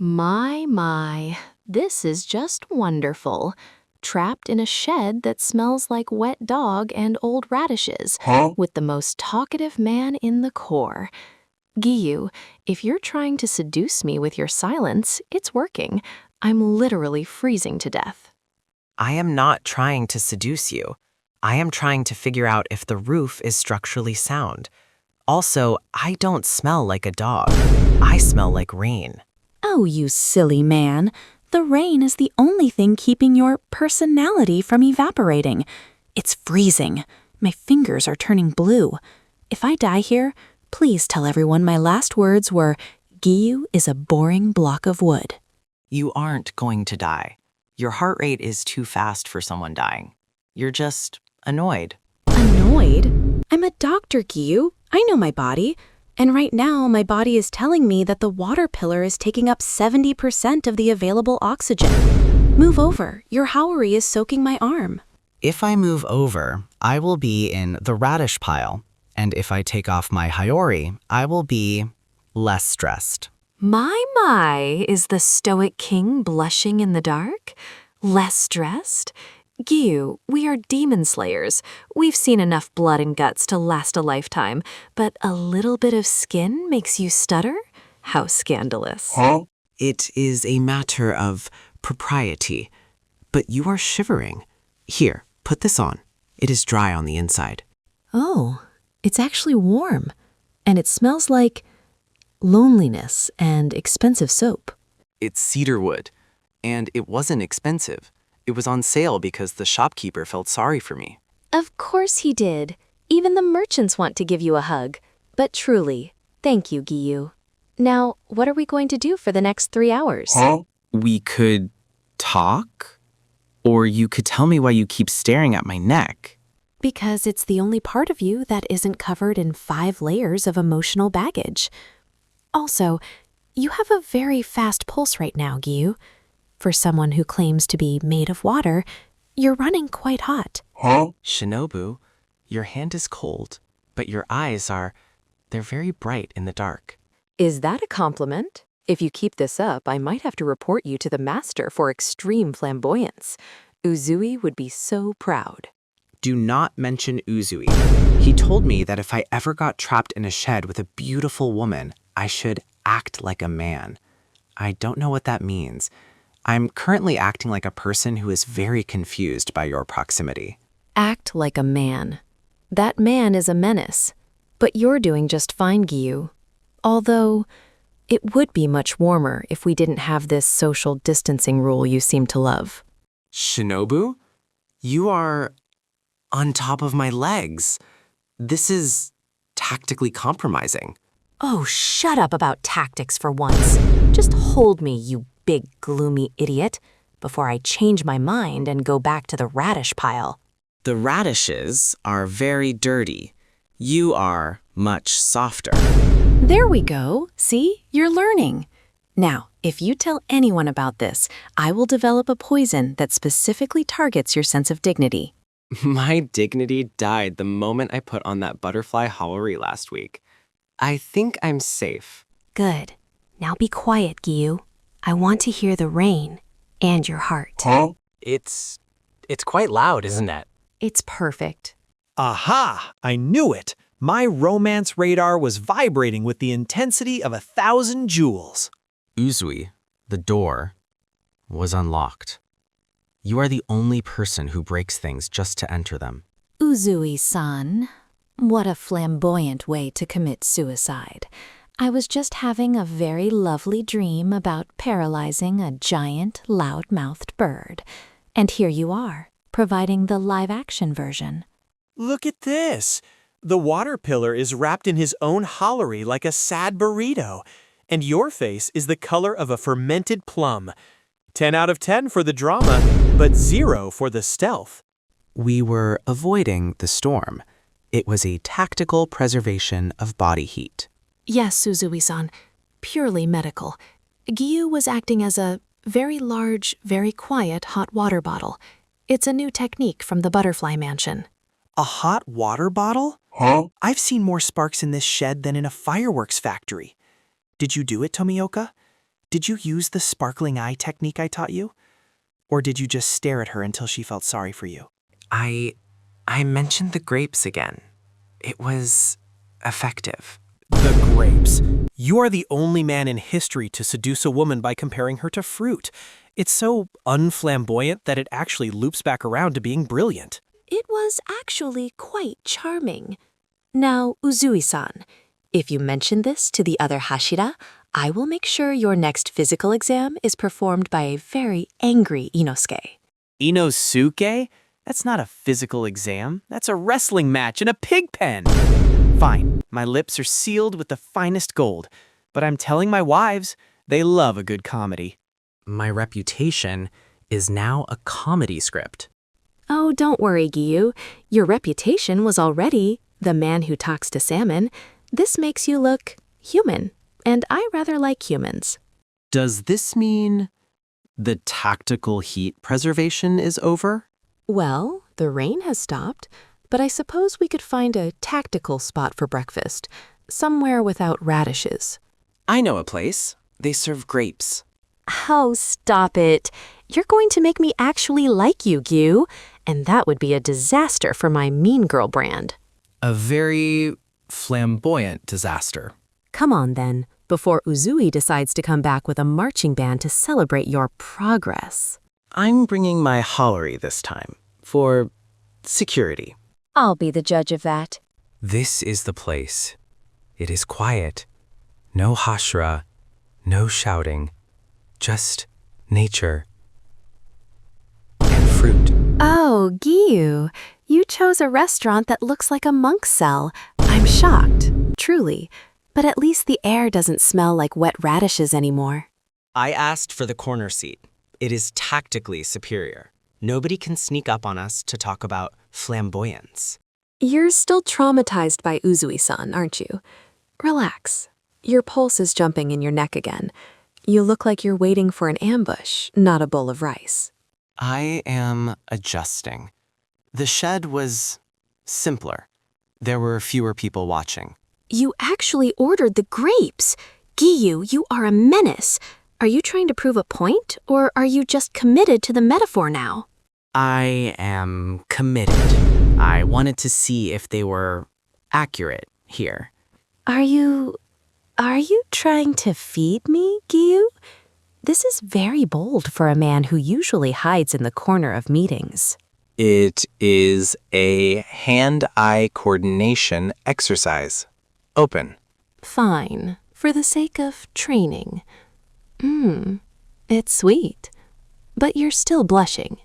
My, this is just wonderful. Trapped in a shed that smells like wet dog and old radishes, with the most talkative man in the Corps. Giyu, if you're trying to seduce me with your silence, it's working. I'm literally freezing to death. I am not trying to seduce you. I am trying to figure out if the roof is structurally sound. Also, I don't smell like a dog. I smell like rain. Oh, you silly man. The rain is the only thing keeping your personality from evaporating. It's freezing. My fingers are turning blue. If I die here, please tell everyone my last words were, Giyu is a boring block of wood. You aren't going to die. Your heart rate is too fast for someone dying. You're just annoyed. Annoyed? I'm a doctor, Giyu. I know my body. And right now, my body is telling me that the water pillar is taking up 70% of the available oxygen. Move over. Your Haori is soaking my arm. If I move over, I will be in the radish pile. And if I take off my Haori, I will be less stressed. My, is the stoic king blushing in the dark? Less stressed? Giyu, we are demon slayers. We've seen enough blood and guts to last a lifetime, but a little bit of skin makes you stutter? How scandalous. It is a matter of propriety. But you are shivering. Here, put this on. It is dry on the inside. Oh, it's actually warm. And it smells like loneliness and expensive soap. It's cedarwood, and it wasn't expensive. It was on sale because the shopkeeper felt sorry for me. Of course he did. Even the merchants want to give you a hug. But truly, thank you, Giyu. Now, what are we going to do for the next 3 hours? We could talk? Or you could tell me why you keep staring at my neck. Because it's the only part of you that isn't covered in 5 layers of emotional baggage. Also, you have a very fast pulse right now, Giyu. For someone who claims to be made of water, you're running quite hot. Shinobu, your hand is cold, but your eyes they're very bright in the dark. Is that a compliment? If you keep this up, I might have to report you to the master for extreme flamboyance. Uzui would be so proud. Do not mention Uzui. He told me that if I ever got trapped in a shed with a beautiful woman, I should act like a man. I don't know what that means. I'm currently acting like a person who is very confused by your proximity. Act like a man. That man is a menace. But you're doing just fine, Giyu. Although, it would be much warmer if we didn't have this social distancing rule you seem to love. Shinobu? You are on top of my legs. This is tactically compromising. Oh, shut up about tactics for once. Just hold me, you big gloomy idiot, before I change my mind and go back to the radish pile. The radishes are very dirty. You are much softer. There we go. See? You're learning. Now, if you tell anyone about this, I will develop a poison that specifically targets your sense of dignity. My dignity died the moment I put on that butterfly Haori last week. I think I'm safe. Good. Now be quiet, Giyu. I want to hear the rain and your heart. It's quite loud, isn't it? It's perfect. Aha! I knew it! My romance radar was vibrating with the intensity of 1,000 joules. Uzui, the door, was unlocked. You are the only person who breaks things just to enter them. Uzui-san, what a flamboyant way to commit suicide. I was just having a very lovely dream about paralyzing a giant, loud-mouthed bird. And here you are, providing the live-action version. Look at this! The water pillar is wrapped in his own Haori like a sad burrito, and your face is the color of a fermented plum. 10 out of 10 for the drama, but 0 for the stealth. We were avoiding the storm. It was a tactical preservation of body heat. Yes, Uzui-san, purely medical. Giyu was acting as a very large, very quiet hot water bottle. It's a new technique from the butterfly mansion. A hot water bottle? I've seen more sparks in this shed than in a fireworks factory. Did you do it, Tomioka? Did you use the sparkling eye technique I taught you? Or did you just stare at her until she felt sorry for you? I mentioned the grapes again. It was effective. The grapes. You are the only man in history to seduce a woman by comparing her to fruit. It's so unflamboyant that it actually loops back around to being brilliant. It was actually quite charming. Now, Uzui-san, if you mention this to the other Hashira, I will make sure your next physical exam is performed by a very angry Inosuke. Inosuke? That's not a physical exam. That's a wrestling match in a pig pen. Fine, my lips are sealed with the finest gold, but I'm telling my wives, they love a good comedy. My reputation is now a comedy script. Oh, don't worry, Giyu. Your reputation was already the man who talks to salmon. This makes you look human, and I rather like humans. Does this mean the tactical heat preservation is over? Well, the rain has stopped, but I suppose we could find a tactical spot for breakfast, somewhere without radishes. I know a place. They serve grapes. Oh, stop it. You're going to make me actually like you, Giyu, and that would be a disaster for my mean girl brand. A very flamboyant disaster. Come on, then, before Uzui decides to come back with a marching band to celebrate your progress. I'm bringing my hollery this time for security. I'll be the judge of that. This is the place. It is quiet. No hashira, no shouting. Just nature and fruit. Oh, Giyu, you chose a restaurant that looks like a monk's cell. I'm shocked, truly. But at least the air doesn't smell like wet radishes anymore. I asked for the corner seat. It is tactically superior. Nobody can sneak up on us to talk about flamboyance. You're still traumatized by Uzui-san, aren't you? Relax. Your pulse is jumping in your neck again. You look like you're waiting for an ambush, not a bowl of rice. I am adjusting. The shed was simpler. There were fewer people watching. You actually ordered the grapes. Giyu, you are a menace. Are you trying to prove a point, or are you just committed to the metaphor now? I am committed. I wanted to see if they were accurate here. Are you trying to feed me, Giyu? This is very bold for a man who usually hides in the corner of meetings. It is a hand-eye coordination exercise. Open. Fine, for the sake of training. It's sweet, but you're still blushing.